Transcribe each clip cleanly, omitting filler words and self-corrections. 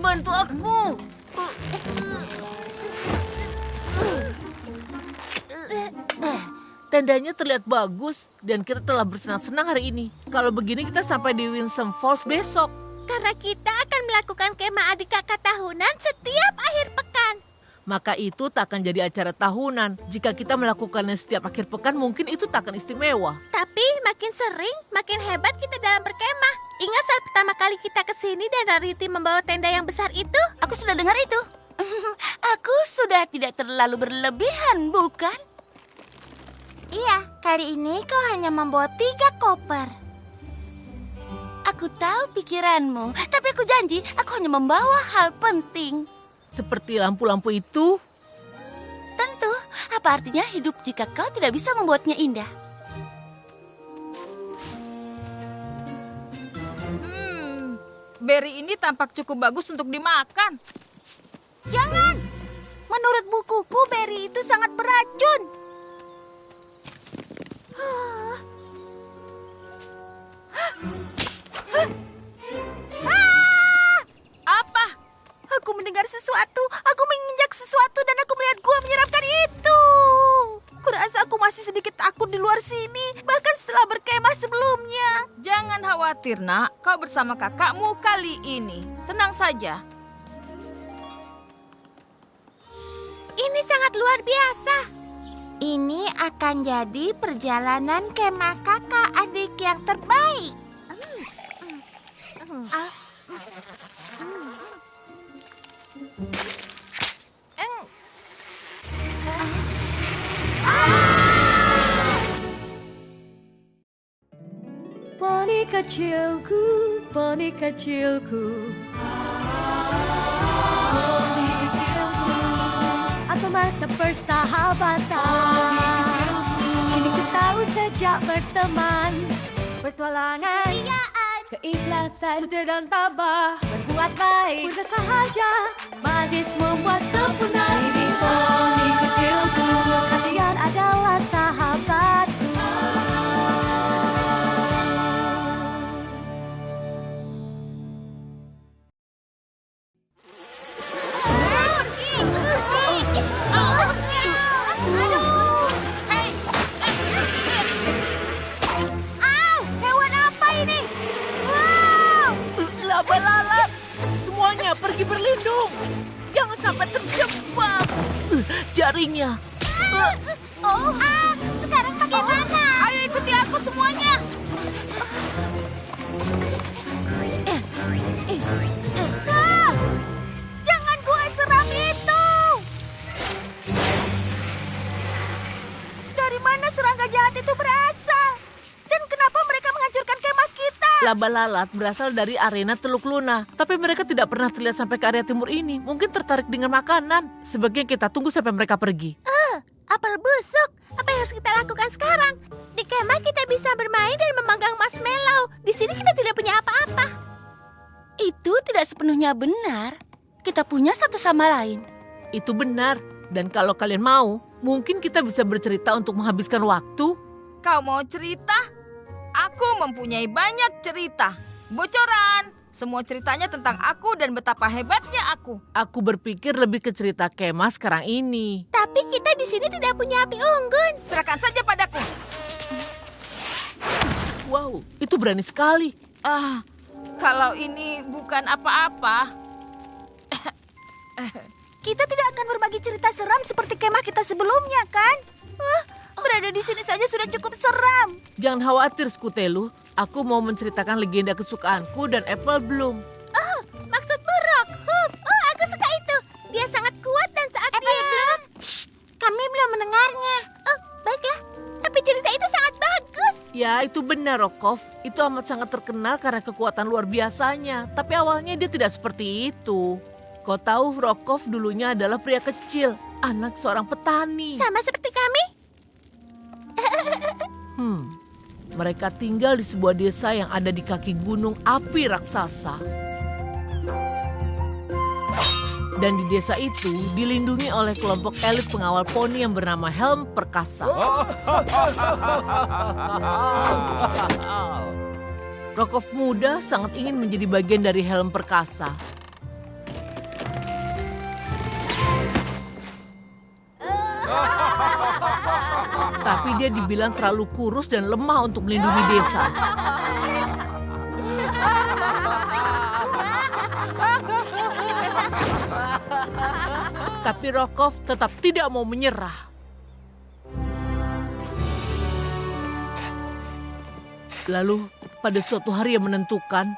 Bantu aku. Tendanya terlihat bagus dan kita telah bersenang-senang hari ini. Kalau begini kita sampai di Winsome Falls besok. Karena kita akan melakukan kemah adik kakak tahunan setiap akhir pekan. Maka itu tak akan jadi acara tahunan. Jika kita melakukannya setiap akhir pekan, mungkin itu tak akan istimewa. Tapi makin sering, makin hebat kita dalam berkemah. Ingat saat pertama kali kita ke sini dan Rarity membawa tenda yang besar itu? Aku sudah dengar itu. Aku sudah tidak terlalu berlebihan, bukan? Iya, kali ini kau hanya membawa 3 koper. Aku tahu pikiranmu, tapi aku janji aku hanya membawa hal penting. Seperti lampu-lampu itu. Tentu, apa artinya hidup jika kau tidak bisa membuatnya indah? Beri ini tampak cukup bagus untuk dimakan. Jangan! Menurut bukuku, beri itu sangat beracun. Apa? Aku mendengar sesuatu, aku menginjak sesuatu dan aku melihat gua menyeramkan itu. Kurasa aku masih sedikit takut di luar sini, bahkan setelah berkemah sebelumnya. Jangan khawatir, nak. Kau bersama kakakmu kali ini. Tenang saja. Ini sangat luar biasa. Ini akan jadi perjalanan kemah kakak adik yang terbaik. Poni kecilku, poni kecilku. Poni kecilku, apa makna persahabatan? Kini ku tahu sejak berteman, pertualangan, keikhlasan, setia dan tabah, berbuat baik, mudah sahaja, majlis membuat sempurna. Ini poni kecilku, kalian adalah sahabatku. Laba lalat. Semuanya pergi berlindung. Jangan sampai terjebak. Jaringnya. Sekarang bagaimana? Ayo ikuti aku semuanya. Jangan gua seram itu. Dari mana serangga jahat itu berasal? Dan kenapa mereka menghancurkan kemah kita? Laba lalat berasal dari arena Teluk Luna. Tapi mereka tidak pernah terlihat sampai ke area timur ini. Mungkin tertarik dengan makanan. Sebaiknya kita tunggu sampai mereka pergi. Apel busuk. Apa yang harus kita lakukan sekarang? Di kemah kita bisa bermain dan memanggang marshmallow. Di sini kita tidak punya apa-apa. Itu tidak sepenuhnya benar. Kita punya satu sama lain. Itu benar. Dan kalau kalian mau, mungkin kita bisa bercerita untuk menghabiskan waktu. Kau mau cerita? Aku mempunyai banyak cerita. Bocoran. Semua ceritanya tentang aku dan betapa hebatnya aku. Aku berpikir lebih ke cerita kemah sekarang ini. Tapi kita di sini tidak punya api unggun. Serahkan saja padaku. Wow, itu berani sekali. Kalau ini bukan apa-apa. Kita tidak akan berbagi cerita seram seperti kemah kita sebelumnya, kan? Berada di sini saja sudah cukup seram. Jangan khawatir, Skutelu. Aku mau menceritakan legenda kesukaanku dan Apple Bloom. Maksudmu Rockhoof? Oh, aku suka itu. Dia sangat kuat dan saat dia belum... Kami belum mendengarnya. Oh, baiklah. Tapi cerita itu sangat bagus. Ya, itu benar, Rokov. Itu amat sangat terkenal karena kekuatan luar biasanya. Tapi awalnya dia tidak seperti itu. Kau tahu, Rokov dulunya adalah pria kecil, anak seorang petani. Sama seperti kami. Mereka tinggal di sebuah desa yang ada di kaki gunung api raksasa. Dan di desa itu dilindungi oleh kelompok elit pengawal poni yang bernama Helm Perkasa. Rokov muda sangat ingin menjadi bagian dari helm perkasa. Tapi dia dibilang terlalu kurus dan lemah untuk melindungi desa. Tapi Rokov tetap tidak mau menyerah. Lalu pada suatu hari yang menentukan,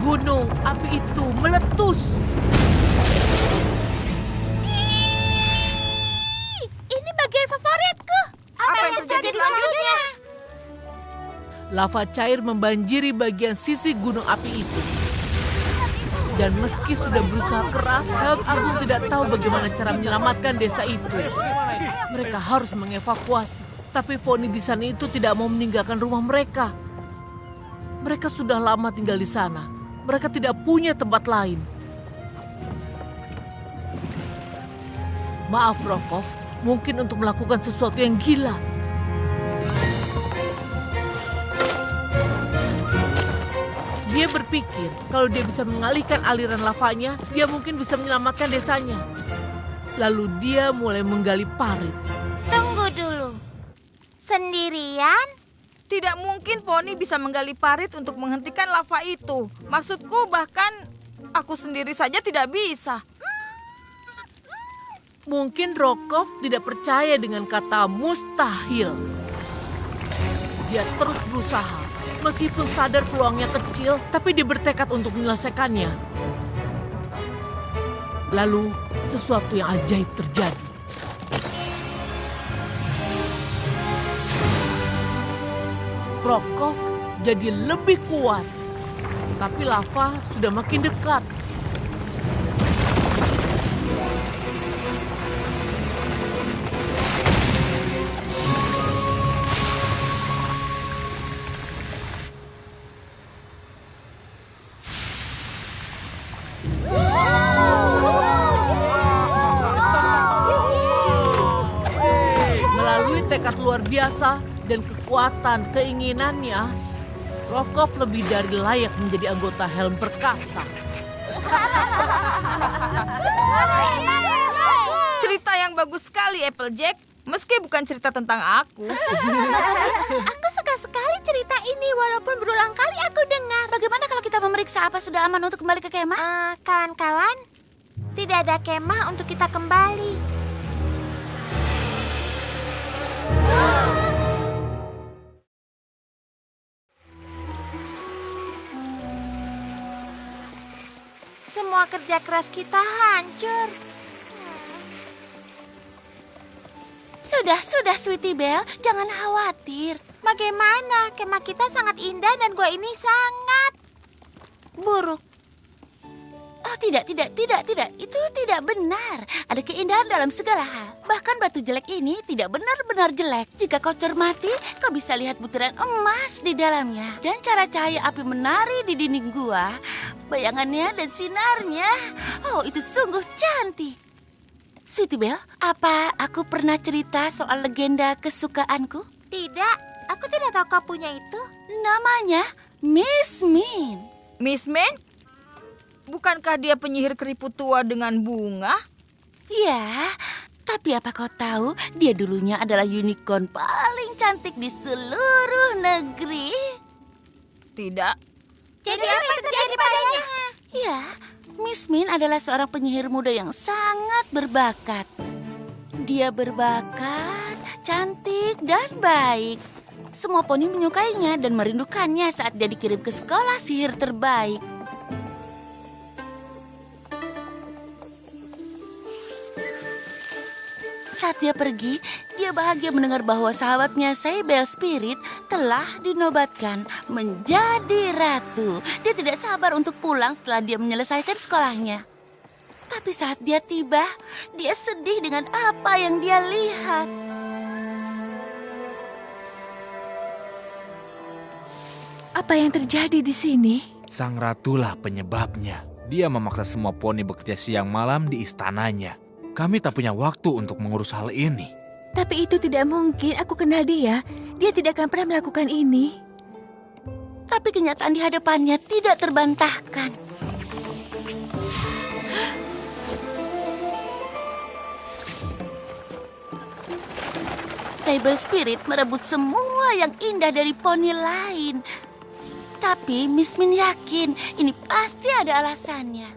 gunung api itu meletus. Ini bagian favoritku. Apa yang terjadi selanjutnya? Lava cair membanjiri bagian sisi gunung api itu. Dan meski sudah berusaha keras, Helm Agung tidak tahu bagaimana cara menyelamatkan desa itu. Mereka harus mengevakuasi, tapi poni di sana itu tidak mau meninggalkan rumah mereka. Mereka sudah lama tinggal di sana. Mereka tidak punya tempat lain. Maaf Rokov, mungkin untuk melakukan sesuatu yang gila. Dia berpikir kalau dia bisa mengalihkan aliran lavanya, dia mungkin bisa menyelamatkan desanya. Lalu dia mulai menggali parit. Tunggu dulu. Sendirian? Tidak mungkin Poni bisa menggali parit untuk menghentikan lava itu. Maksudku bahkan aku sendiri saja tidak bisa. Mungkin Rokov tidak percaya dengan kata mustahil. Dia terus berusaha. Meskipun sadar peluangnya kecil, tapi dia bertekad untuk menyelesaikannya. Lalu, sesuatu yang ajaib terjadi. Rokov jadi lebih kuat, tapi lava sudah makin dekat. Melalui tekad luar biasa dan kekuatan keinginannya, Rokov lebih dari layak menjadi anggota helm perkasa. Cerita yang bagus sekali, Applejack. Meski bukan cerita tentang aku. Aku suka sekali cerita ini walaupun berulang kali aku dengar. Bagaimana kalau kita memeriksa apa sudah aman untuk kembali ke kemah? Kawan-kawan, tidak ada kemah untuk kita kembali. Semua kerja keras kita hancur. Sudah, Sweetie Belle. Jangan khawatir. Bagaimana? Kemah kita sangat indah dan gua ini sangat buruk. Oh, tidak. Itu tidak benar. Ada keindahan dalam segala hal. Bahkan batu jelek ini tidak benar-benar jelek. Jika kau cermati, kau bisa lihat butiran emas di dalamnya. Dan cara cahaya api menari di dinding gua. Bayangannya dan sinarnya. Oh, itu sungguh cantik. Sweetie Belle, apa aku pernah cerita soal legenda kesukaanku? Tidak, aku tidak tahu kau punya itu. Namanya Miss Min. Miss Min? Bukankah dia penyihir keriput tua dengan bunga? Ya, tapi apa kau tahu dia dulunya adalah unicorn paling cantik di seluruh negeri? Tidak. Jadi apa yang terjadi padanya? Ya, Miss Min adalah seorang penyihir muda yang sangat berbakat. Dia berbakat, cantik, dan baik. Semua poni menyukainya dan merindukannya saat dia dikirim ke sekolah sihir terbaik. Saat dia pergi, dia bahagia mendengar bahwa sahabatnya Saibel Spirit telah dinobatkan menjadi ratu. Dia tidak sabar untuk pulang setelah dia menyelesaikan sekolahnya. Tapi saat dia tiba, dia sedih dengan apa yang dia lihat. Apa yang terjadi di sini? Sang ratulah penyebabnya. Dia memaksa semua poni bekerja siang malam di istananya. Kami tak punya waktu untuk mengurus hal ini. Tapi itu tidak mungkin, aku kenal dia. Dia tidak akan pernah melakukan ini. Tapi kenyataan di hadapannya tidak terbantahkan. Sable Spirit merebut semua yang indah dari poni lain. Tapi Miss Min yakin ini pasti ada alasannya.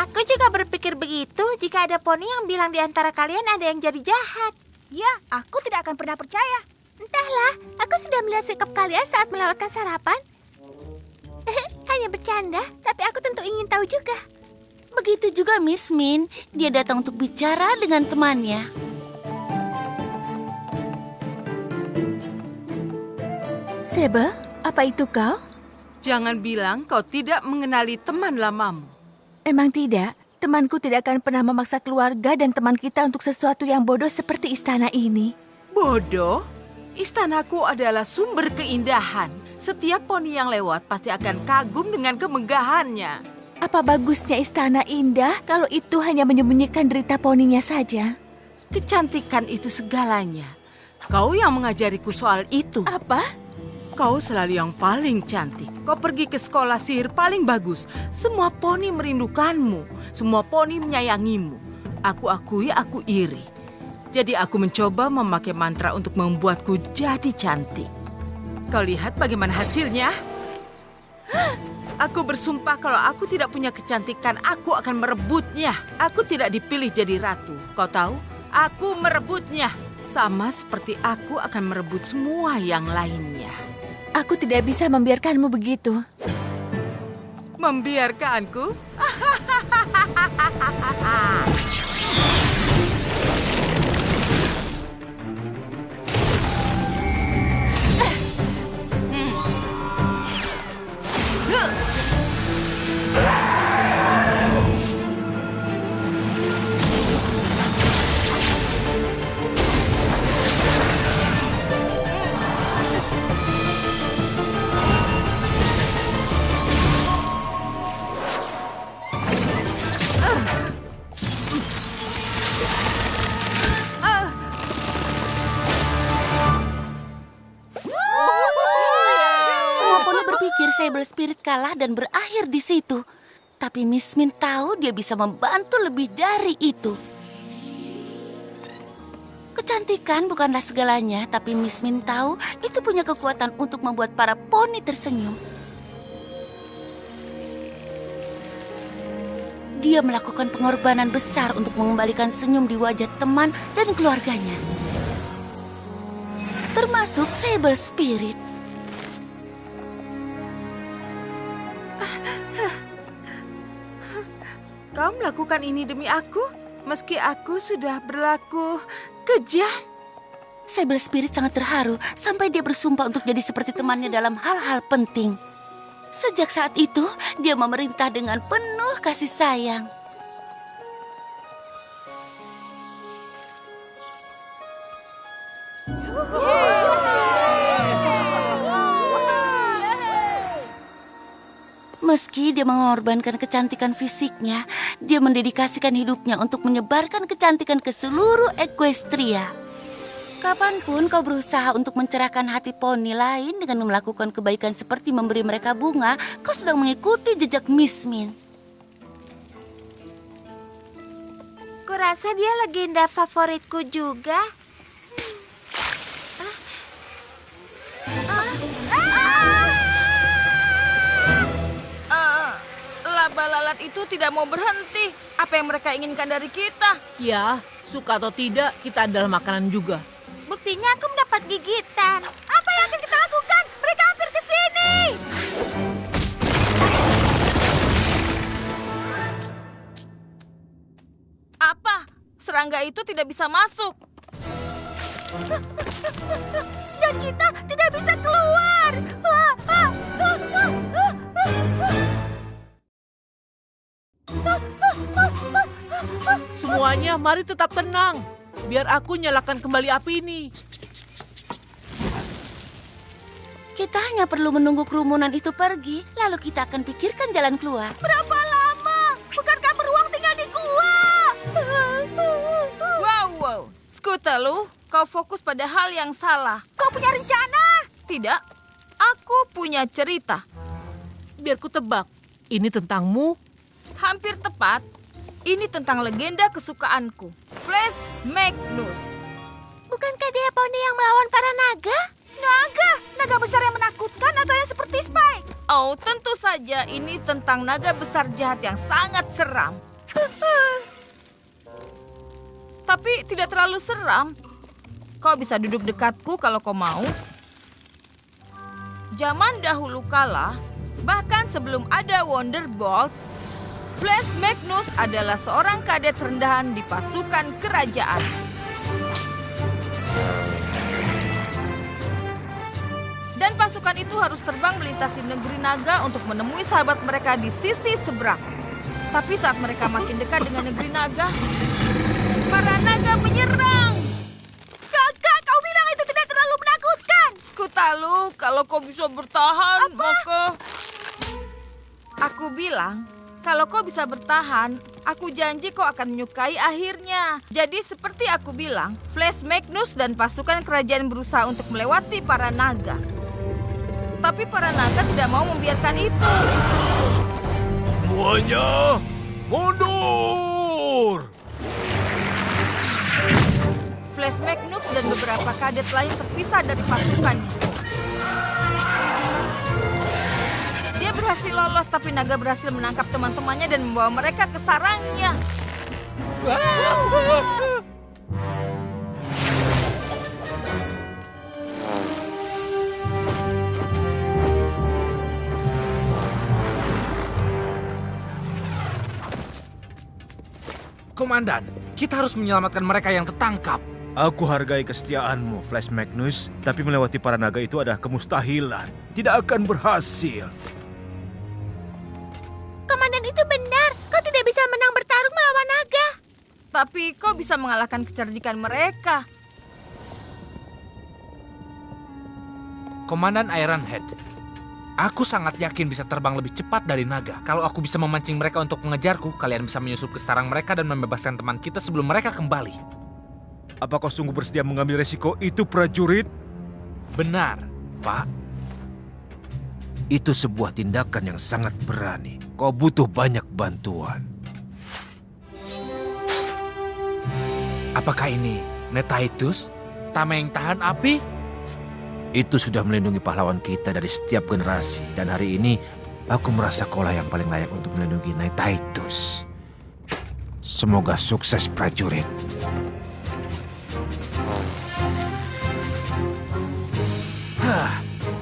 Aku juga berpikir begitu jika ada poni yang bilang di antara kalian ada yang jadi jahat. Ya, aku tidak akan pernah percaya. Entahlah, aku sudah melihat sikap kalian saat melewatkan sarapan. Hanya bercanda, tapi aku tentu ingin tahu juga. Begitu juga Miss Min, dia datang untuk bicara dengan temannya. Sable, apa itu kau? Jangan bilang kau tidak mengenali teman lamamu. Emang tidak. Temanku tidak akan pernah memaksa keluarga dan teman kita untuk sesuatu yang bodoh seperti istana ini. Bodoh? Istanaku adalah sumber keindahan. Setiap poni yang lewat pasti akan kagum dengan kemegahannya. Apa bagusnya istana indah kalau itu hanya menyembunyikan derita poninya saja? Kecantikan itu segalanya. Kau yang mengajariku soal itu. Apa? Kau selalu yang paling cantik. Kau pergi ke sekolah sihir paling bagus. Semua poni merindukanmu. Semua poni menyayangimu. Aku akui aku iri. Jadi aku mencoba memakai mantra untuk membuatku jadi cantik. Kau lihat bagaimana hasilnya? Aku bersumpah kalau aku tidak punya kecantikan, aku akan merebutnya. Aku tidak dipilih jadi ratu. Kau tahu? Aku merebutnya. Sama seperti aku akan merebut semua yang lainnya. Aku tidak bisa membiarkanmu begitu. Membiarkanku? Sable Spirit kalah dan berakhir di situ. Tapi Miss Min tahu dia bisa membantu lebih dari itu. Kecantikan bukanlah segalanya, tapi Miss Min tahu itu punya kekuatan untuk membuat para poni tersenyum. Dia melakukan pengorbanan besar untuk mengembalikan senyum di wajah teman dan keluarganya. Termasuk Sable Spirit. Kau melakukan ini demi aku, meski aku sudah berlaku kejam. Sable Spirit sangat terharu sampai dia bersumpah untuk jadi seperti temannya dalam hal-hal penting. Sejak saat itu, dia memerintah dengan penuh kasih sayang. Meski dia mengorbankan kecantikan fisiknya, dia mendedikasikan hidupnya untuk menyebarkan kecantikan ke seluruh Equestria. Kapanpun kau berusaha untuk mencerahkan hati poni lain dengan melakukan kebaikan seperti memberi mereka bunga, kau sedang mengikuti jejak Miss Min. Kurasa dia legenda favoritku juga. Laba lalat itu tidak mau berhenti. Apa yang mereka inginkan dari kita? Ya, suka atau tidak, kita adalah makanan juga. Buktinya aku mendapat gigitan. Apa yang akan kita lakukan? Mereka hampir ke sini. Apa? Serangga itu tidak bisa masuk. Dan kita tidak bisa keluar. Semuanya, mari tetap tenang. Biar aku nyalakan kembali api ini. Kita hanya perlu menunggu kerumunan itu pergi, lalu kita akan pikirkan jalan keluar. Berapa lama? Bukankah beruang tinggal di gua? Wow. Skutelu, kau fokus pada hal yang salah. Kau punya rencana? Tidak. Aku punya cerita. Biar ku tebak, ini tentangmu? Hampir tepat. Ini tentang legenda kesukaanku, Flash Magnus. Bukankah dia poni yang melawan para naga? Naga? Naga besar yang menakutkan atau yang seperti Spike? Oh, tentu saja ini tentang naga besar jahat yang sangat seram. Tapi tidak terlalu seram. Kau bisa duduk dekatku kalau kau mau. Zaman dahulu kala, bahkan sebelum ada Wonderbolt, Flash Magnus adalah seorang kadet rendahan di pasukan kerajaan. Dan pasukan itu harus terbang melintasi negeri naga untuk menemui sahabat mereka di sisi seberang. Tapi saat mereka makin dekat dengan negeri naga, para naga menyerang. Kakak, kau bilang itu tidak terlalu menakutkan. Skutalu, kalau kau bisa bertahan, maka... Aku bilang, kalau kau bisa bertahan, aku janji kau akan menyukai akhirnya. Jadi seperti aku bilang, Flash Magnus dan pasukan kerajaan berusaha untuk melewati para naga. Tapi para naga tidak mau membiarkan itu. Semuanya mundur! Flash Magnus dan beberapa kadet lain terpisah dari pasukannya. Dia berhasil lolos, tapi naga berhasil menangkap teman-temannya dan membawa mereka ke sarangnya. Komandan, kita harus menyelamatkan mereka yang tertangkap. Aku hargai kesetiaanmu, Flash Magnus, tapi melewati para naga itu adalah kemustahilan. Tidak akan berhasil. Komandan itu benar. Kau tidak bisa menang bertarung melawan naga. Tapi kau bisa mengalahkan kecerdikan mereka. Komandan Ironhead, aku sangat yakin bisa terbang lebih cepat dari naga. Kalau aku bisa memancing mereka untuk mengejarku, kalian bisa menyusup ke sarang mereka dan membebaskan teman kita sebelum mereka kembali. Apa kau sungguh bersedia mengambil resiko itu, prajurit? Benar, Pak. Itu sebuah tindakan yang sangat berani. Kau butuh banyak bantuan. Apakah ini Netaitus, tameng tahan api? Itu sudah melindungi pahlawan kita dari setiap generasi. Dan hari ini, aku merasa kaulah yang paling layak untuk melindungi Netaitus. Semoga sukses, prajurit.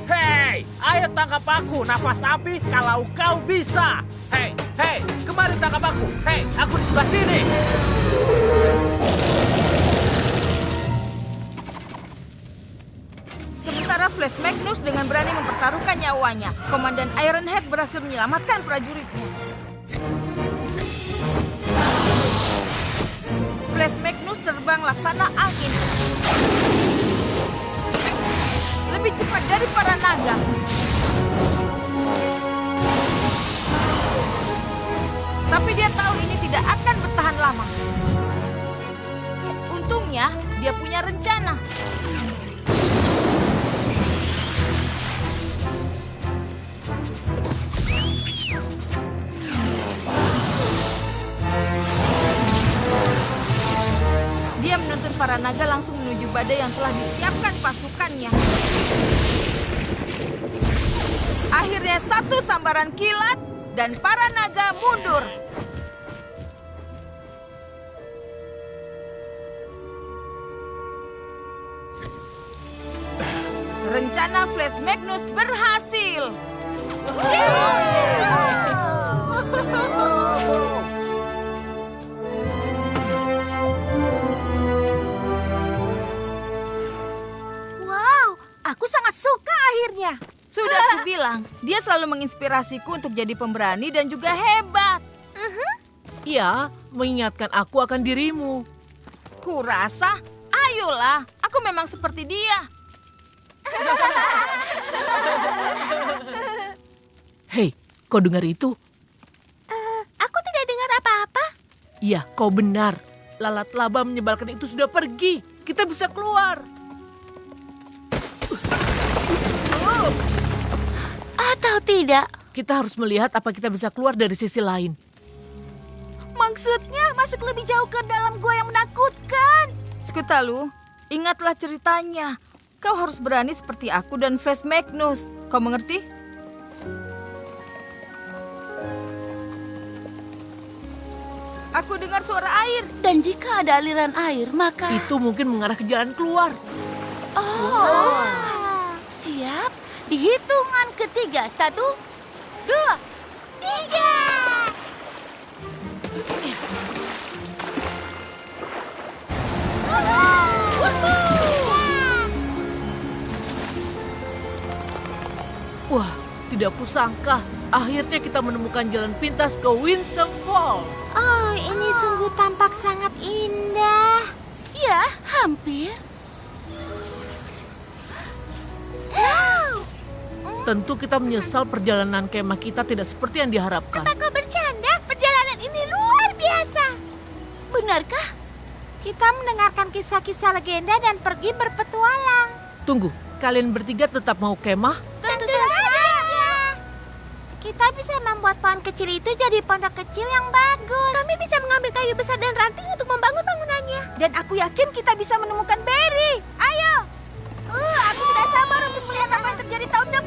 Hei, ayo tangkap aku, nafas api kalau kau bisa. Hei, kemari tangkap aku. Hei, aku di sebelah sini. Sementara Flash Magnus dengan berani mempertaruhkan nyawanya, Komandan Ironhead berhasil menyelamatkan prajuritnya. Flash Magnus terbang laksana angin. Lebih cepat dari para naga. Tapi dia tahu ini tidak akan bertahan lama. Untungnya, dia punya rencana. Dia menuntun para naga langsung menuju badai yang telah disiapkan pasukannya. Akhirnya satu sambaran kilat dan para naga mundur. Rencana Flash Magnus berhasil. Wow, aku sangat suka akhirnya. Sudah aku bilang, dia selalu menginspirasiku untuk jadi pemberani dan juga hebat. Ya, mengingatkan aku akan dirimu. Kurasa, ayolah, aku memang seperti dia. Hei, kau dengar itu? Aku tidak dengar apa-apa. Iya, kau benar. Lalat laba menyebalkan itu sudah pergi. Kita bisa keluar. Oh tidak. Kita harus melihat apa kita bisa keluar dari sisi lain. Maksudnya masuk lebih jauh ke dalam gua yang menakutkan. Skutalu, ingatlah ceritanya. Kau harus berani seperti aku dan Fresh Magnus. Kau mengerti? Aku dengar suara air. Dan jika ada aliran air, maka... Itu mungkin mengarah ke jalan keluar. Siap. Di hitungan ketiga. 1, 2, 3. Wah, tidak kusangka. Akhirnya kita menemukan jalan pintas ke Winsome Falls. Oh, ini sungguh tampak sangat indah. Ya, hampir. Tentu kita menyesal perjalanan kemah kita tidak seperti yang diharapkan. Kau bercanda? Perjalanan ini luar biasa. Benarkah? Kita mendengarkan kisah-kisah legenda dan pergi berpetualang. Tunggu, kalian bertiga tetap mau kemah? Tentu saja. Kita bisa membuat pohon kecil itu jadi pondok kecil yang bagus. Kami bisa mengambil kayu besar dan ranting untuk membangun bangunannya. Dan aku yakin kita bisa menemukan Barry. Ayo. Aku tidak sabar untuk melihat apa yang terjadi tahun depan.